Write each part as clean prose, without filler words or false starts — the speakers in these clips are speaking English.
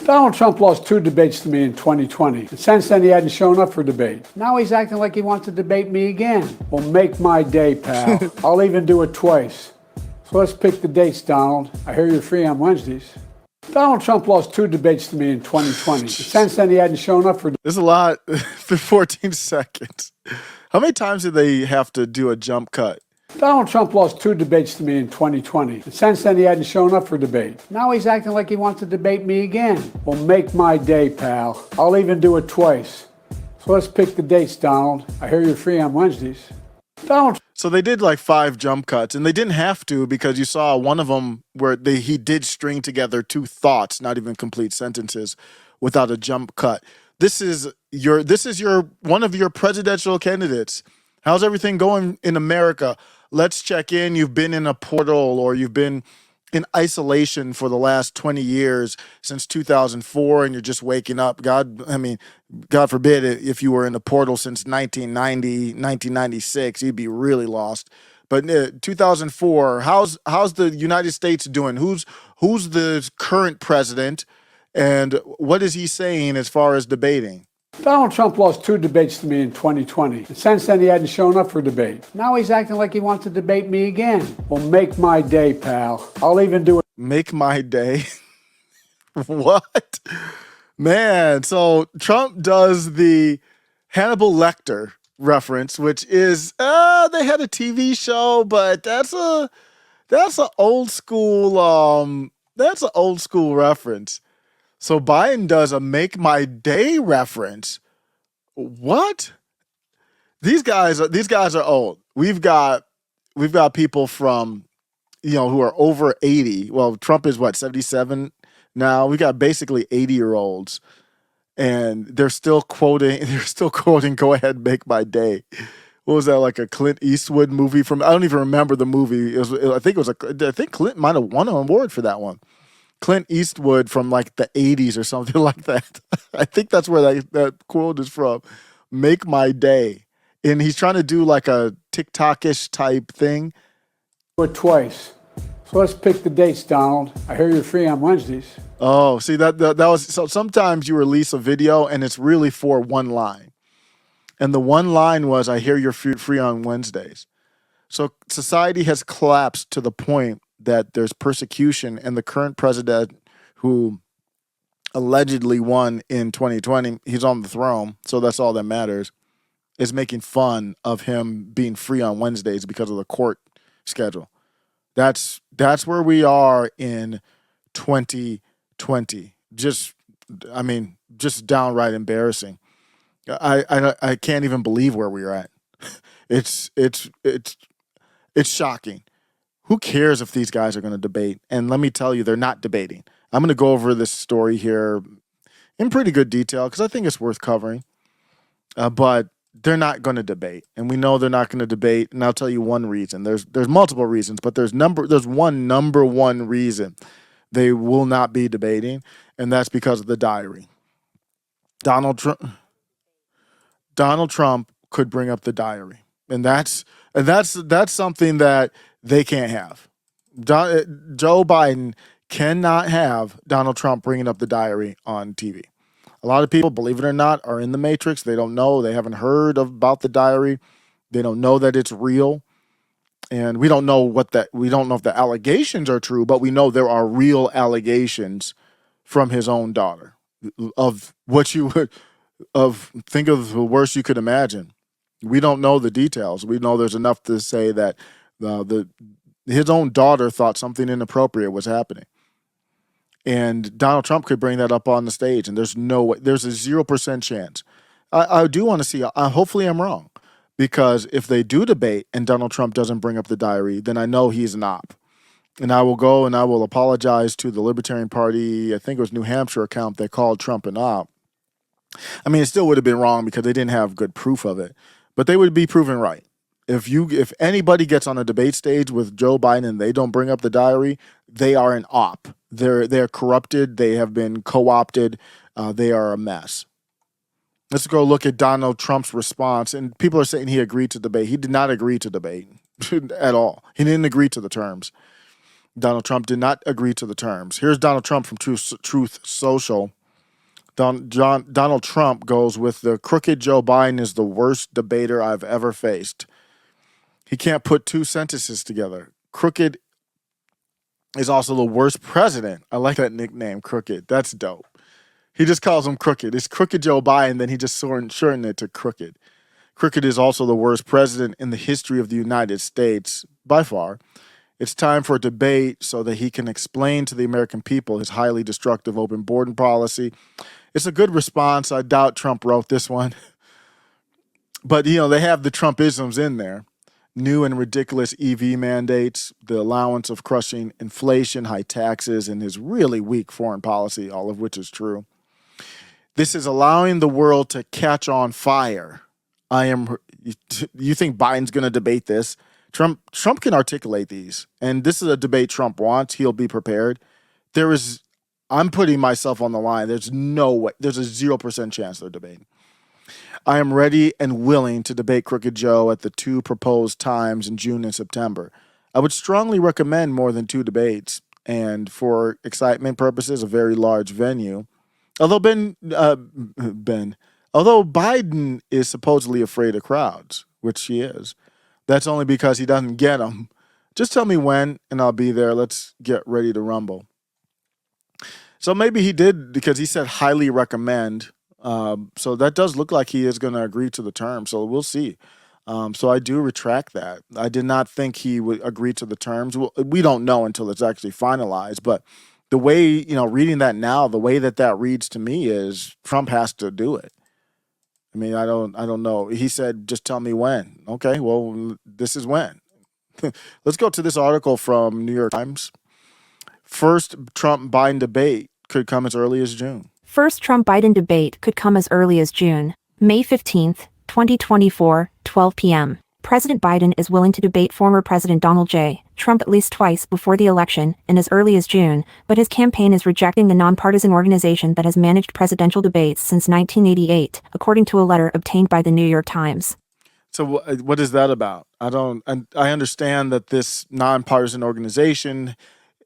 Donald Trump lost 2 debates to me in 2020. And since then, he hadn't shown up for debate. Now he's acting like he wants to debate me again. Well, make my day, pal. I'll even do it twice. So let's pick the dates, Donald. I hear you're free on Wednesdays. Donald Trump lost 2 debates to me in 2020. And since then, he hadn't shown up for debate. There's a lot for 14 seconds. How many times did they have to do a jump cut? Donald Trump lost 2 debates to me in 2020. And since then, he hadn't shown up for debate. Now he's acting like he wants to debate me again. Well, make my day, pal. I'll even do it twice. So let's pick the dates, Donald. I hear you're free on Wednesdays. Donald. So they did like 5 jump cuts, and they didn't have to because you saw one of them where he did string together 2 thoughts, not even complete sentences, without a jump cut. This is your one of your presidential candidates. How's everything going in America? Let's check in. You've been in a portal, or you've been in isolation for the last 20 years since 2004, and you're just waking up. God forbid if you were in a portal since 1990, 1996, you'd be really lost. But 2004, how's the United States doing? Who's the current president, and what is he saying as far as debating? Donald Trump lost 2 debates to me in 2020. And since then, he hadn't shown up for debate. Now he's acting like he wants to debate me again. Well, make my day, pal. I'll even do it. Make my day? What? Man, so Trump does the Hannibal Lecter reference, which is, they had a TV show, but that's an old school, reference. So Biden does a make my day reference. What? These guys are old. We've got people from, who are over 80. Well, Trump is what, 77 now? We got basically 80-year-olds, and they're still quoting go ahead, make my day. What was that, like a Clint Eastwood movie from? I don't even remember the movie. I think Clint might have won an award for that one. Clint Eastwood from like the 80s or something like that. I think that's where that quote is from. Make my day. And he's trying to do like a TikTok-ish type thing. Do it twice. So let's pick the dates, Donald. I hear you're free on Wednesdays. Oh, see, that was, so sometimes you release a video and it's really for one line. And the one line was, I hear you're free on Wednesdays. So society has collapsed to the point that there's persecution, and the current president, who allegedly won in 2020, he's on the throne, so that's all that matters, is making fun of him being free on Wednesdays because of the court schedule. That's where we are in 2020. Just downright embarrassing. I can't even believe where we are at. It's shocking. Who cares if these guys are going to debate? And let me tell you, they're not debating. I'm going to go over this story here in pretty good detail because I think it's worth covering. But they're not going to debate, and we know they're not going to debate. And I'll tell you one reason. There's multiple reasons, but there's one number one reason they will not be debating, and that's because of the diary. Donald Trump could bring up the diary, and that's something that they can't have. Joe Biden cannot have Donald Trump bringing up the diary on TV. A lot of people, believe it or not, are in the matrix. They don't know. They haven't heard about the diary. They don't know that it's real. And we don't know we don't know if the allegations are true, but we know there are real allegations from his own daughter of think of the worst you could imagine. We don't know the details. We know there's enough to say that his own daughter thought something inappropriate was happening. And Donald Trump could bring that up on the stage, and there's a 0% chance. I do want to see, hopefully I'm wrong, because if they do debate and Donald Trump doesn't bring up the diary, then I know he's an op. And I will go and I will apologize to the Libertarian Party, I think it was New Hampshire account that called Trump an op. I mean, it still would have been wrong because they didn't have good proof of it, but they would be proven right. If anybody gets on a debate stage with Joe Biden and they don't bring up the diary, they are an op. They're corrupted. They have been co-opted. They are a mess. Let's go look at Donald Trump's response. And people are saying he agreed to debate. He did not agree to debate at all. He didn't agree to the terms. Donald Trump did not agree to the terms. Here's Donald Trump from Truth Social. Donald Trump goes with the crooked Joe Biden is the worst debater I've ever faced. He can't put two sentences together. Crooked is also the worst president. I like that nickname, Crooked. That's dope. He just calls him Crooked. It's Crooked Joe Biden, then he just shortened it to Crooked. Crooked is also the worst president in the history of the United States, by far. It's time for a debate so that he can explain to the American people his highly destructive open border policy. It's a good response. I doubt Trump wrote this one. But, they have the Trumpisms in there. New and ridiculous EV mandates, the allowance of crushing inflation, high taxes, and his really weak foreign policy, all of which is true. This is allowing the world to catch on fire. You think Biden's going to debate this? Trump can articulate these, and this is a debate Trump wants. He'll be prepared. I'm putting myself on the line. There's no way. There's a 0% chance they're debating. I am ready and willing to debate Crooked Joe at the two proposed times in June and September. I would strongly recommend more than two debates, and for excitement purposes, a very large venue. Although although Biden is supposedly afraid of crowds, which he is, that's only because he doesn't get them. Just tell me when, and I'll be there. Let's get ready to rumble. So maybe he did because he said highly recommend. So that does look like he is going to agree to the terms. So we'll see. So I do retract that. I did not think he would agree to the terms. We don't know until it's actually finalized. But the way, reading that now, the way that reads to me is Trump has to do it. I mean, I don't know. He said, just tell me when. Okay, well, this is when. Let's go to this article from New York Times. First Trump-Biden debate could come as early as June. First Trump-Biden debate could come as early as June. May 15th, 2024, 12 p.m. President Biden is willing to debate former President Donald J. Trump at least twice before the election and as early as June, but his campaign is rejecting the nonpartisan organization that has managed presidential debates since 1988, according to a letter obtained by the New York Times. So what is that about? I understand that this nonpartisan organization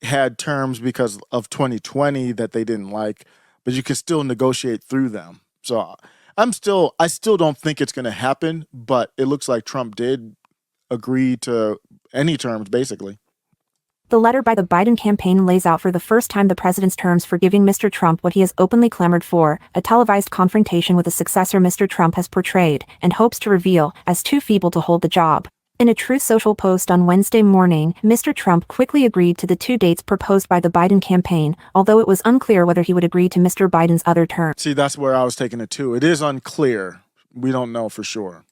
had terms because of 2020 that they didn't like, but you can still negotiate through them. So I still don't think it's going to happen, but it looks like Trump did agree to any terms, basically. The letter by the Biden campaign lays out for the first time the president's terms for giving Mr. Trump what he has openly clamored for, a televised confrontation with a successor Mr. Trump has portrayed, and hopes to reveal, as too feeble to hold the job. In a Truth Social post on Wednesday morning, Mr. Trump quickly agreed to the two dates proposed by the Biden campaign, although it was unclear whether he would agree to Mr. Biden's other terms. See, that's where I was taking it too. It is unclear. We don't know for sure.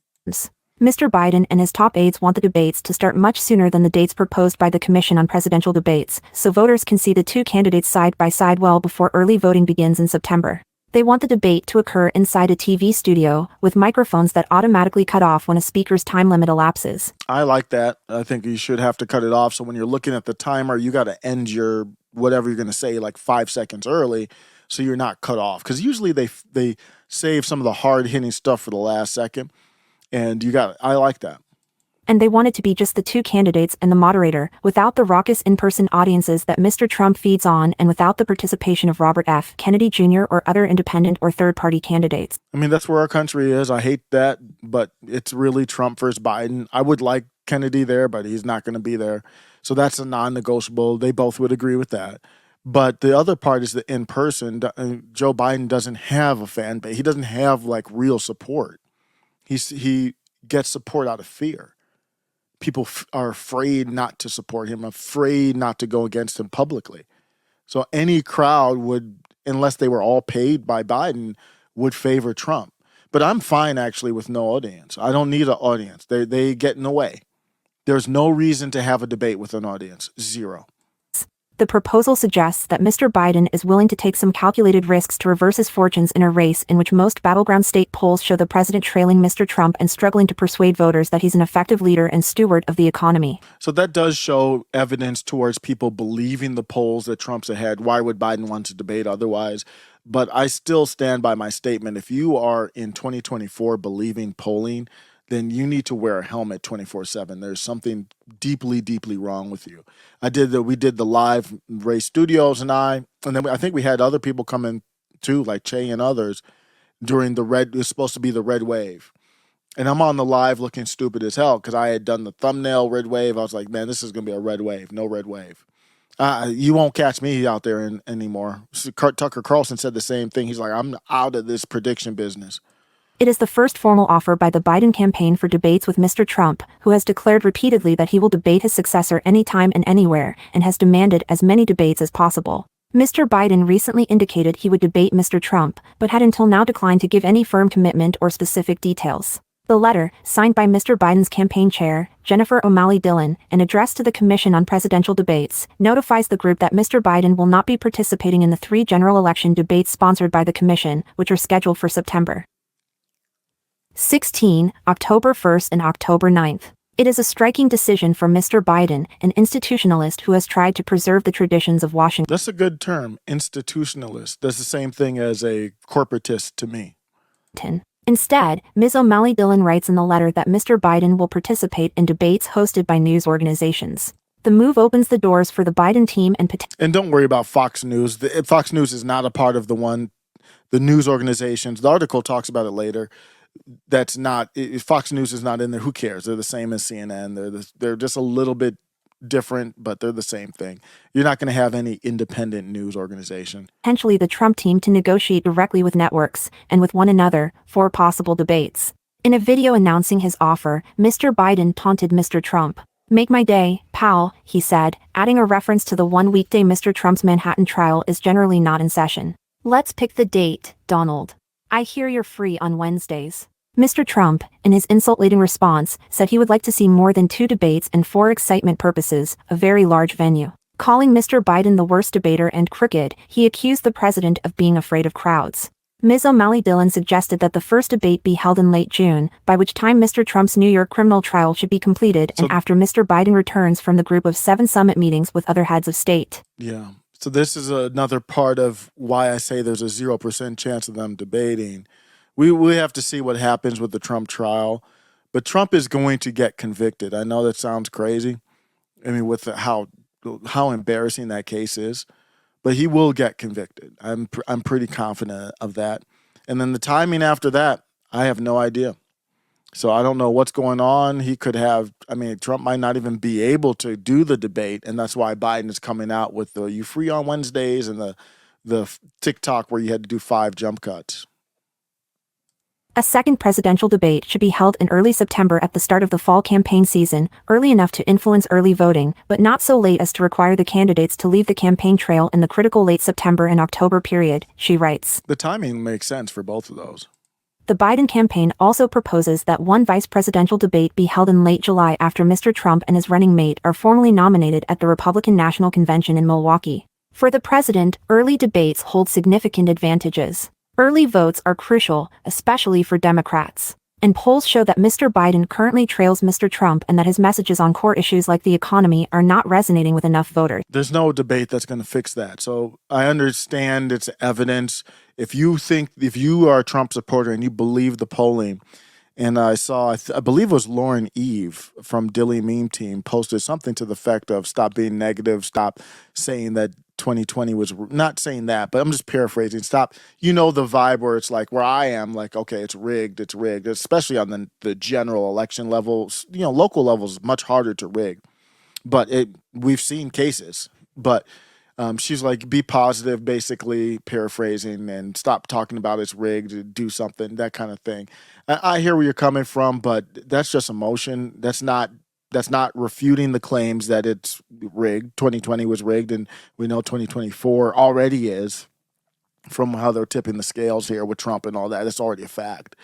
Mr. Biden and his top aides want the debates to start much sooner than the dates proposed by the Commission on Presidential Debates, so voters can see the two candidates side by side well before early voting begins in September. They want the debate to occur inside a TV studio, with microphones that automatically cut off when a speaker's time limit elapses. I like that. I think you should have to cut it off. So when you're looking at the timer, you got to end your whatever you're going to say like 5 seconds early so you're not cut off. Because usually they save some of the hard-hitting stuff for the last second. And I like that. And they want it to be just the two candidates and the moderator, without the raucous in-person audiences that Mr. Trump feeds on and without the participation of Robert F. Kennedy Jr. or other independent or third-party candidates. I mean, that's where our country is. I hate that, but it's really Trump versus Biden. I would like Kennedy there, but he's not going to be there. So that's a non-negotiable. They both would agree with that. But the other part is the in-person. Joe Biden doesn't have a fan base. He doesn't have like real support. He gets support out of fear. People are afraid not to support him, afraid not to go against him publicly. So any crowd would, unless they were all paid by Biden, would favor Trump. But I'm fine actually with no audience. I don't need an audience. They get in the way. There's no reason to have a debate with an audience. Zero. The proposal suggests that Mr. Biden is willing to take some calculated risks to reverse his fortunes in a race in which most battleground state polls show the president trailing Mr. Trump and struggling to persuade voters that he's an effective leader and steward of the economy. So that does show evidence towards people believing the polls that Trump's ahead. Why would Biden want to debate otherwise? But I still stand by my statement. If you are in 2024 believing polling then you need to wear a helmet 24/7. There's something deeply, deeply wrong with you. We did the live Ray Studios and then I think we had other people come in too, like Che and others during it was supposed to be the red wave. And I'm on the live looking stupid as hell because I had done the thumbnail red wave. I was like, man, this is going to be a red wave. No red wave. You won't catch me out there anymore. Tucker Carlson said the same thing. He's like, I'm out of this prediction business. It is the first formal offer by the Biden campaign for debates with Mr. Trump, who has declared repeatedly that he will debate his successor anytime and anywhere, and has demanded as many debates as possible. Mr. Biden recently indicated he would debate Mr. Trump, but had until now declined to give any firm commitment or specific details. The letter, signed by Mr. Biden's campaign chair, Jennifer O'Malley Dillon, and addressed to the Commission on Presidential Debates, notifies the group that Mr. Biden will not be participating in the 3 general election debates sponsored by the Commission, which are scheduled for September 16, October 1st and October 9th. It is a striking decision for Mr. Biden, an institutionalist who has tried to preserve the traditions of Washington. That's a good term, institutionalist. That's the same thing as a corporatist to me. Instead, Ms. O'Malley Dillon writes in the letter that Mr. Biden will participate in debates hosted by news organizations. The move opens the doors for the Biden team and don't worry about Fox News. Fox News is not a part of the news organizations. The article talks about it later. That's not, Fox News is not in there. Who cares? They're the same as CNN. They're just a little bit different, but they're the same thing. You're not going to have any independent news organization. Potentially the Trump team to negotiate directly with networks and with one another for possible debates. In a video announcing his offer, Mr. Biden taunted Mr. Trump. "Make my day, pal," he said, adding a reference to the one weekday Mr. Trump's Manhattan trial is generally not in session. "Let's pick the date, Donald. I hear you're free on Wednesdays." Mr. Trump, in his insult-laden response, said he would like to see more than 2 debates and for excitement purposes, a very large venue. Calling Mr. Biden the worst debater and crooked, he accused the president of being afraid of crowds. Ms. O'Malley Dillon suggested that the first debate be held in late June, by which time Mr. Trump's New York criminal trial should be completed and after Mr. Biden returns from the group of 7 summit meetings with other heads of state. Yeah. So this is another part of why I say there's a 0% chance of them debating. We have to see what happens with the Trump trial, but Trump is going to get convicted. I know that sounds crazy. I mean, with how embarrassing that case is, but he will get convicted. I'm pretty confident of that. And then the timing after that, I have no idea. So I don't know what's going on. Trump might not even be able to do the debate, and that's why Biden is coming out with the "you free on Wednesdays" and the TikTok where you had to do 5 jump cuts. A second presidential debate should be held in early September at the start of the fall campaign season, early enough to influence early voting, but not so late as to require the candidates to leave the campaign trail in the critical late September and October period, she writes. The timing makes sense for both of those. The Biden campaign also proposes that one vice presidential debate be held in late July after Mr. Trump and his running mate are formally nominated at the Republican National Convention in Milwaukee. For the president, early debates hold significant advantages. Early votes are crucial, especially for Democrats. And polls show that Mr. Biden currently trails Mr. Trump and that his messages on core issues like the economy are not resonating with enough voters. There's no debate that's going to fix that. So I understand it's evidence. If you are a Trump supporter and you believe the polling, and I saw, I believe it was Lauren Eve from Dilly Meme Team posted something to the effect of stop being negative, stop saying that 2020 was, not saying that, but I'm just paraphrasing. Stop, the vibe where it's like where I am, like, okay, it's rigged, especially on the general election levels. Local levels is much harder to rig, but we've seen cases. But she's like, be positive, basically paraphrasing, and stop talking about it's rigged, do something, that kind of thing. I hear where you're coming from, but that's just emotion. That's not refuting the claims that it's rigged. 2020 was rigged, and we know 2024 already is, from how they're tipping the scales here with Trump and all that. It's already a fact.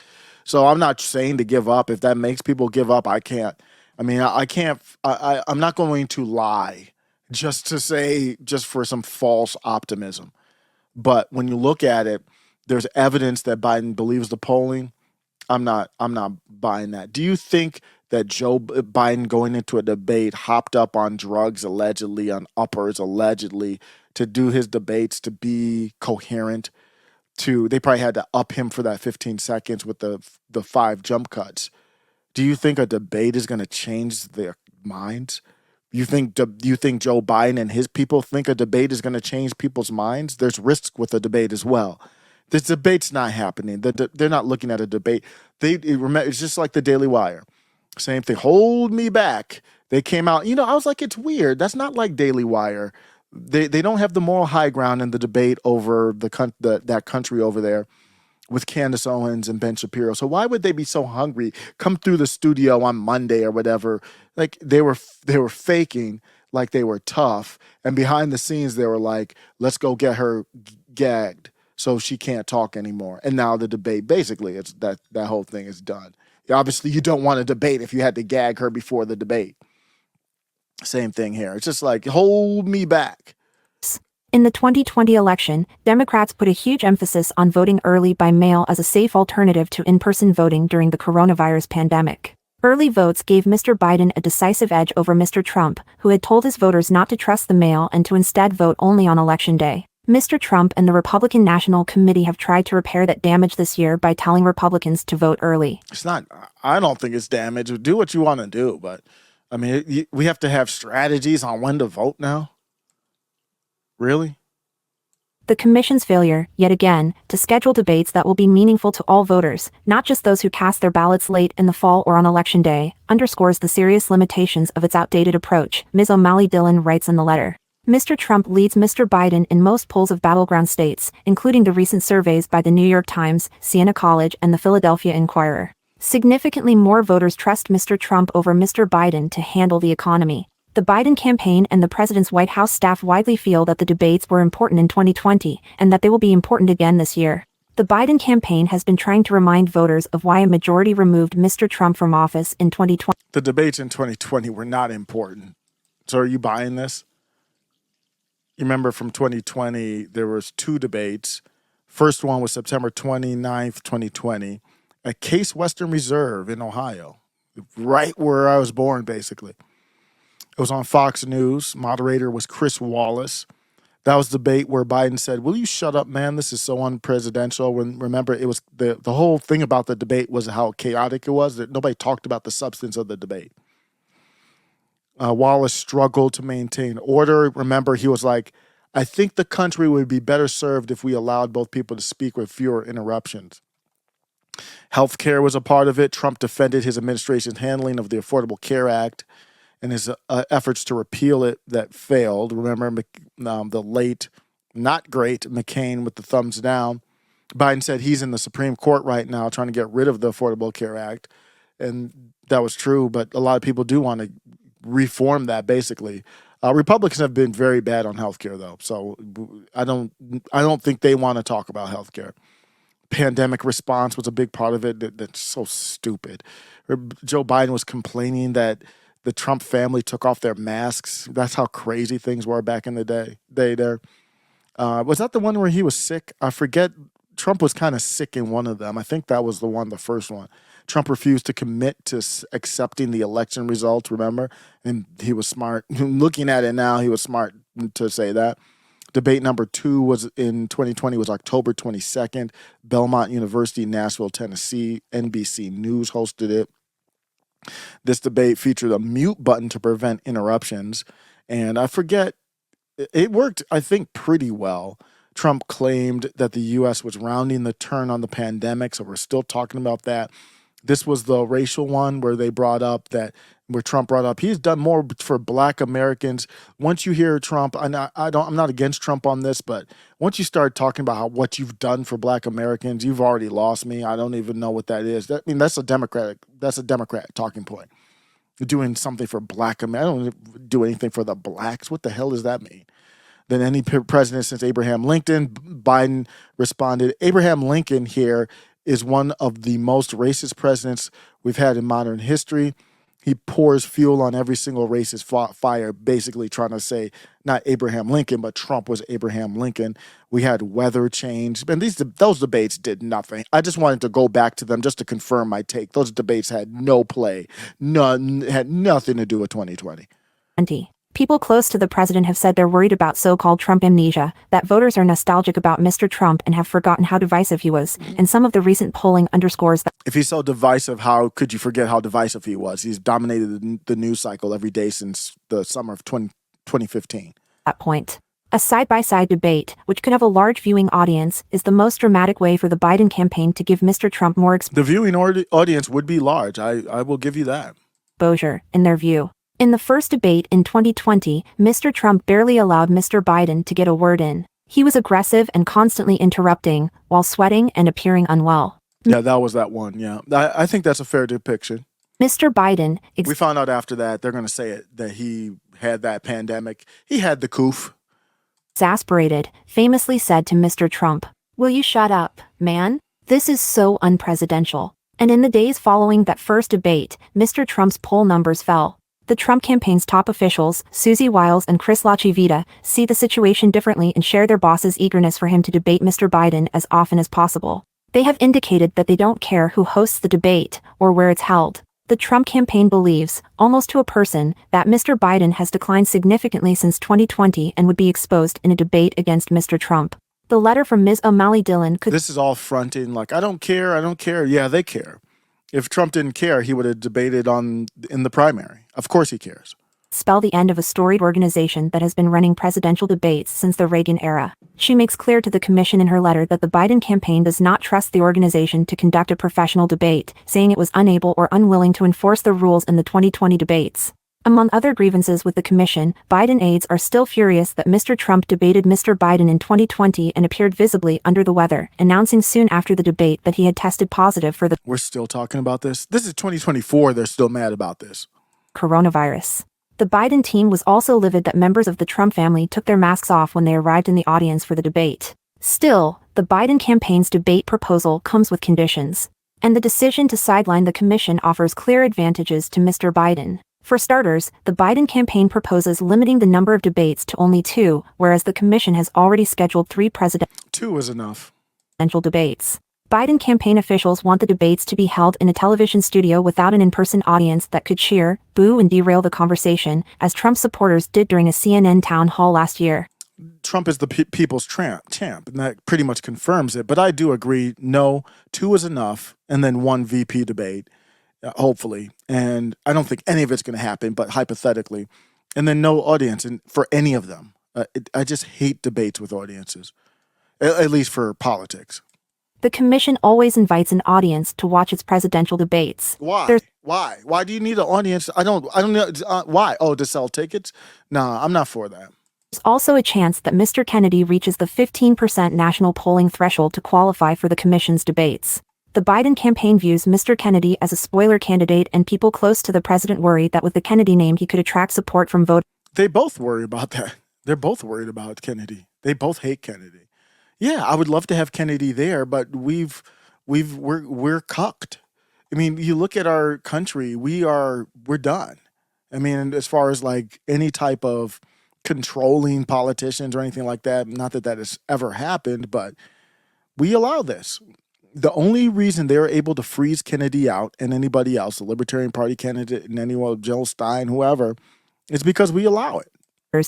So I'm not saying to give up. If that makes people give up, I can't. I'm not going to lie just for some false optimism. But when you look at it, there's evidence that Biden believes the polling. I'm not buying that. Do you think that Joe Biden going into a debate hopped up on drugs, allegedly, on uppers, allegedly, to do his debates, to be coherent, they probably had to up him for that 15 seconds with the 5 jump cuts. Do you think a debate is going to change their minds? You think Joe Biden and his people think a debate is going to change people's minds? There's risk with a debate as well. This debate's not happening. They're not looking at a debate. It's just like the Daily Wire. Same thing. Hold me back. They came out. I was like, it's weird. That's not like Daily Wire. They don't have the moral high ground in the debate over that country over there with Candace Owens and Ben Shapiro. So why would they be so hungry? Come through the studio on Monday or whatever. Like they were faking like they were tough, and behind the scenes they were like, let's go get her gagged so she can't talk anymore. And now the debate, basically, it's that whole thing is done. Obviously, you don't want to debate if you had to gag her before the debate. Same thing here. It's just like, hold me back. In the 2020 election, Democrats put a huge emphasis on voting early by mail as a safe alternative to in-person voting during the coronavirus pandemic. Early votes gave Mr. Biden a decisive edge over Mr. Trump, who had told his voters not to trust the mail and to instead vote only on Election Day. Mr. Trump and the Republican National Committee have tried to repair that damage this year by telling Republicans to vote early. I don't think it's damage. Do what you want to do, but I mean, we have to have strategies on when to vote now. Really? The Commission's failure, yet again, to schedule debates that will be meaningful to all voters, not just those who cast their ballots late in the fall or on Election Day, underscores the serious limitations of its outdated approach, Ms. O'Malley Dillon writes in the letter. Mr. Trump leads Mr. Biden in most polls of battleground states, including the recent surveys by the New York Times, Siena College, and the Philadelphia Inquirer. Significantly more voters trust Mr. Trump over Mr. Biden to handle the economy. The Biden campaign and the president's White House staff widely feel that the debates were important in 2020 and that they will be important again this year. The Biden campaign has been trying to remind voters of why a majority removed Mr. Trump from office in 2020. The debates in 2020 were not important. So are you buying this? You remember from 2020, there was 2 debates. First one was September 29th, 2020, at Case Western Reserve in Ohio, right where I was born, basically. It was on Fox News. Moderator was Chris Wallace. That was the debate where Biden said, will you shut up, man? This is so unpresidential. Remember, it was the whole thing about the debate was how chaotic it was, that nobody talked about the substance of the debate. Wallace struggled to maintain order. Remember, he was like, I think the country would be better served if we allowed both people to speak with fewer interruptions. Healthcare was a part of it. Trump defended his administration's handling of the Affordable Care Act and his efforts to repeal it that failed. Remember the late, not great McCain with the thumbs down. Biden said he's in the Supreme Court right now trying to get rid of the Affordable Care Act. And that was true, but a lot of people do want to reform that, basically. Republicans have been very bad on healthcare, though. So I don't think they want to talk about healthcare. Pandemic response was a big part of it. That's so stupid. Joe Biden was complaining that the Trump family took off their masks. That's how crazy things were back in the day there. Was that the one where he was sick? I forget. Trump was kind of sick in one of them. I think that was the first one. Trump refused to commit to accepting the election results, remember? And he was smart. Looking at it now, he was smart to say that. Debate number 2 was in 2020 was October 22nd. Belmont University, Nashville, Tennessee. NBC News hosted it. This debate featured a mute button to prevent interruptions. And I forget, it worked, I think, pretty well. Trump claimed that the U.S. was rounding the turn on the pandemic, so we're still talking about that. This was the racial one where Trump brought up he's done more for Black Americans. Once you hear Trump, I'm not against Trump on this, but once you start talking about what you've done for Black Americans, you've already lost me. I don't even know what that is. That's a Democrat talking point. You're doing something for Black Americans. I don't do anything for the blacks. What the hell does that mean? Than any president since Abraham Lincoln. Biden responded, Abraham Lincoln here is one of the most racist presidents we've had in modern history. He pours fuel on every single racist fire, basically trying to say not Abraham Lincoln, but Trump was Abraham Lincoln. We had weather change. And those debates did nothing. I just wanted to go back to them just to confirm my take. Those debates had no play. None, had nothing to do with 2020. People close to the president have said they're worried about so-called Trump amnesia, that voters are nostalgic about Mr. Trump and have forgotten how divisive he was, and some of the recent polling underscores that. If he's so divisive, how could you forget how divisive he was? He's dominated the news cycle every day since the summer of 2015. That point. A side-by-side debate, which could have a large viewing audience, is the most dramatic way for the Biden campaign to give Mr. Trump more The viewing audience would be large. I will give you that. exposure, in their view. In the first debate in 2020, Mr. Trump barely allowed Mr. Biden to get a word in. He was aggressive and constantly interrupting, while sweating and appearing unwell. Yeah, that was that one. Yeah, I think that's a fair depiction. Mr. Biden We found out after that, they're going to say it, that he had that pandemic. He had the coof. exasperated, famously said to Mr. Trump, "Will you shut up, man? This is so unpresidential." And in the days following that first debate, Mr. Trump's poll numbers fell. The Trump campaign's top officials, Susie Wiles and Chris LaChivita, see the situation differently and share their boss's eagerness for him to debate Mr. Biden as often as possible. They have indicated that they don't care who hosts the debate or where it's held. The Trump campaign believes, almost to a person, that Mr. Biden has declined significantly since 2020 and would be exposed in a debate against Mr. Trump. The letter from Ms. O'Malley Dillon could This is all fronting, like, I don't care. Yeah, they care. If Trump didn't care, he would have debated in the primary. Of course he cares. spell the end of a storied organization that has been running presidential debates since the Reagan era. She makes clear to the commission in her letter that the Biden campaign does not trust the organization to conduct a professional debate, saying it was unable or unwilling to enforce the rules in the 2020 debates. Among other grievances with the commission, Biden aides are still furious that Mr. Trump debated Mr. Biden in 2020 and appeared visibly under the weather, announcing soon after the debate that he had tested positive for the We're still talking about this. This is 2024. They're still mad about this. coronavirus. The Biden team was also livid that members of the Trump family took their masks off when they arrived in the audience for the debate. Still, the Biden campaign's debate proposal comes with conditions. And the decision to sideline the commission offers clear advantages to Mr. Biden. For starters, the Biden campaign proposes limiting the number of debates to only 2, whereas the commission has already scheduled 3 presidential 2 is enough. debates. Biden campaign officials want the debates to be held in a television studio without an in-person audience that could cheer, boo, and derail the conversation, as Trump supporters did during a CNN town hall last year. Trump is the people's champ, and that pretty much confirms it. But I do agree, no, 2 is enough, and then 1 VP debate, hopefully. And I don't think any of it's going to happen, but hypothetically. And then no audience for any of them. I just hate debates with audiences, at least for politics. The commission always invites an audience to watch its presidential debates. Why? Why? Why do you need an audience? I don't know. Why? Oh, to sell tickets? Nah, I'm not for that. There's also a chance that Mr. Kennedy reaches the 15% national polling threshold to qualify for the commission's debates. The Biden campaign views Mr. Kennedy as a spoiler candidate, and people close to the president worry that with the Kennedy name he could attract support from voters. They both worry about that. They're both worried about Kennedy. They both hate Kennedy. Yeah, I would love to have Kennedy there, but we're cucked. I mean, you look at our country, we're done. I mean, as far as like any type of controlling politicians or anything like that, not that that has ever happened, but we allow this. The only reason they're able to freeze Kennedy out and anybody else, the Libertarian Party candidate and anyone, Jill Stein, whoever, is because we allow it.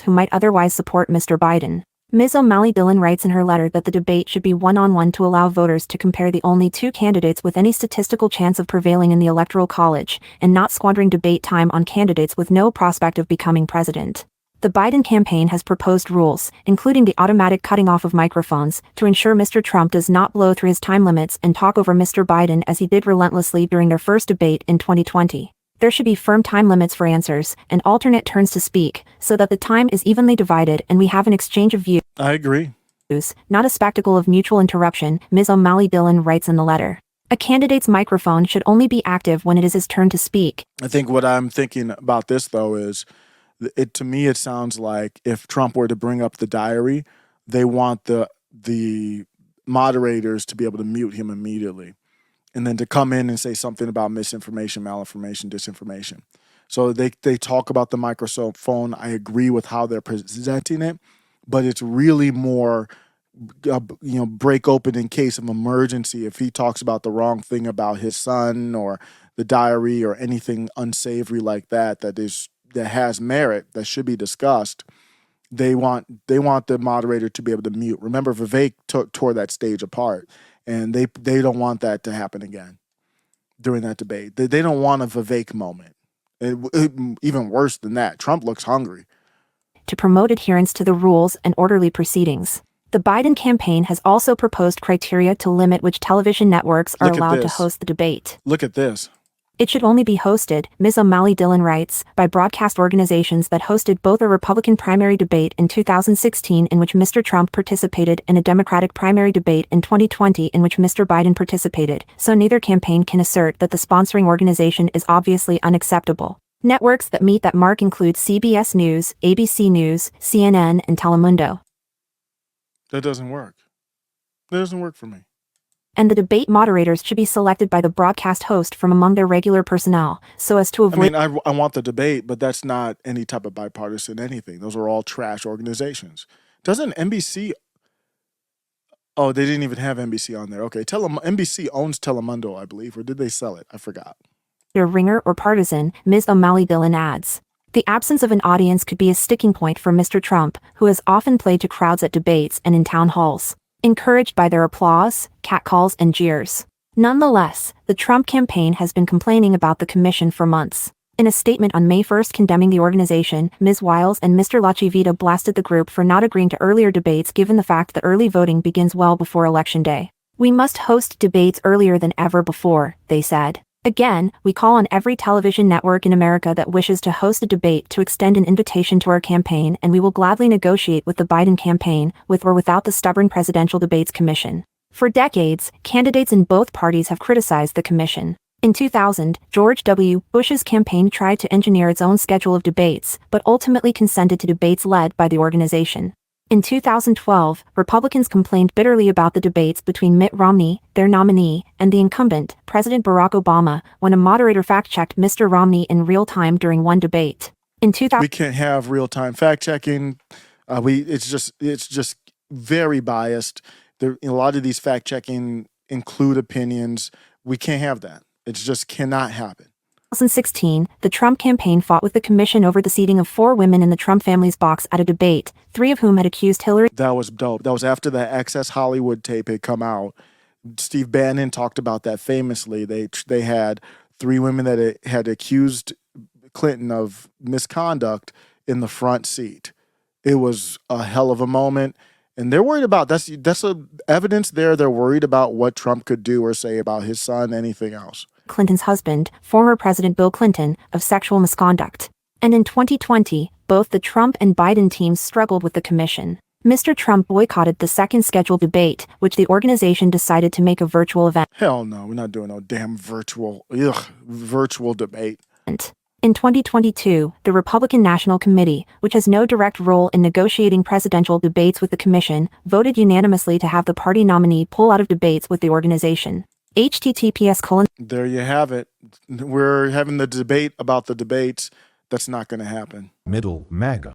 Who might otherwise support Mr. Biden. Ms. O'Malley Dillon writes in her letter that the debate should be one-on-one to allow voters to compare the only 2 candidates with any statistical chance of prevailing in the Electoral College, and not squandering debate time on candidates with no prospect of becoming president. The Biden campaign has proposed rules, including the automatic cutting off of microphones, to ensure Mr. Trump does not blow through his time limits and talk over Mr. Biden as he did relentlessly during their first debate in 2020. There should be firm time limits for answers, and alternate turns to speak, so that the time is evenly divided and we have an exchange of views. I agree. Not a spectacle of mutual interruption, Ms. O'Malley Dillon writes in the letter. A candidate's microphone should only be active when it is his turn to speak. I think what I'm thinking about this, though, is to me it sounds like if Trump were to bring up the diary, they want the moderators to be able to mute him immediately, and then to come in and say something about misinformation, malinformation, disinformation. So they talk about the microphone. I agree with how they're presenting it, but it's really more, break open in case of emergency. If he talks about the wrong thing about his son or the diary or anything unsavory like that, that is has merit that should be discussed, they want the moderator to be able to mute. Remember, Vivek tore that stage apart, and they don't want that to happen again during that debate. They don't want a Vivek moment. Even worse than that, Trump looks hungry. To promote adherence to the rules and orderly proceedings. The Biden campaign has also proposed criteria to limit which television networks are Look at allowed to this. host the debate. Look at this. It should only be hosted, Ms. O'Malley Dillon writes, by broadcast organizations that hosted both a Republican primary debate in 2016 in which Mr. Trump participated and a Democratic primary debate in 2020 in which Mr. Biden participated, so neither campaign can assert that the sponsoring organization is obviously unacceptable. Networks that meet that mark include CBS News, ABC News, CNN, and Telemundo. That doesn't work. That doesn't work for me. And the debate moderators should be selected by the broadcast host from among their regular personnel, so as to avoid— I want the debate, but that's not any type of bipartisan anything. Those are all trash organizations. Doesn't NBC... Oh, they didn't even have NBC on there. Okay, NBC owns Telemundo, I believe, or did they sell it? I forgot. Their ringer or partisan, Ms. O'Malley Dillon adds. The absence of an audience could be a sticking point for Mr. Trump, who has often played to crowds at debates and in town halls, encouraged by their applause, catcalls, and jeers. Nonetheless, the Trump campaign has been complaining about the commission for months. In a statement on May 1st condemning the organization, Ms. Wiles and Mr. Lachivita blasted the group for not agreeing to earlier debates given the fact that early voting begins well before Election Day. We must host debates earlier than ever before, they said. Again, we call on every television network in America that wishes to host a debate to extend an invitation to our campaign, and we will gladly negotiate with the Biden campaign, with or without the stubborn Presidential Debates Commission. For decades, candidates in both parties have criticized the commission. In 2000, George W. Bush's campaign tried to engineer its own schedule of debates, but ultimately consented to debates led by the organization. In 2012, Republicans complained bitterly about the debates between Mitt Romney, their nominee, and the incumbent, President Barack Obama, when a moderator fact-checked Mr. Romney in real time during one debate. In 2000, we can't have real-time fact-checking. It's just very biased. A lot of these fact-checking include opinions. We can't have that. It just cannot happen. 2016, the Trump campaign fought with the commission over the seating of 4 women in the Trump family's box at a debate, 3 of whom had accused Hillary. That was dope. That was after the Access Hollywood tape had come out. Steve Bannon talked about that famously. They had 3 women that had accused Clinton of misconduct in the front seat. It was a hell of a moment. And they're worried about, that's evidence there. They're worried about what Trump could do or say about his son, anything else. Clinton's husband, former President Bill Clinton, of sexual misconduct. And in 2020, both the Trump and Biden teams struggled with the commission. Mr. Trump boycotted the second scheduled debate, which the organization decided to make a virtual event. Hell no, we're not doing no damn virtual debate. In 2022, the Republican National Committee, which has no direct role in negotiating presidential debates with the commission, voted unanimously to have the party nominee pull out of debates with the organization. https:// There you have it. We're having the debate about the debates. That's not going to happen. Middle MAGA.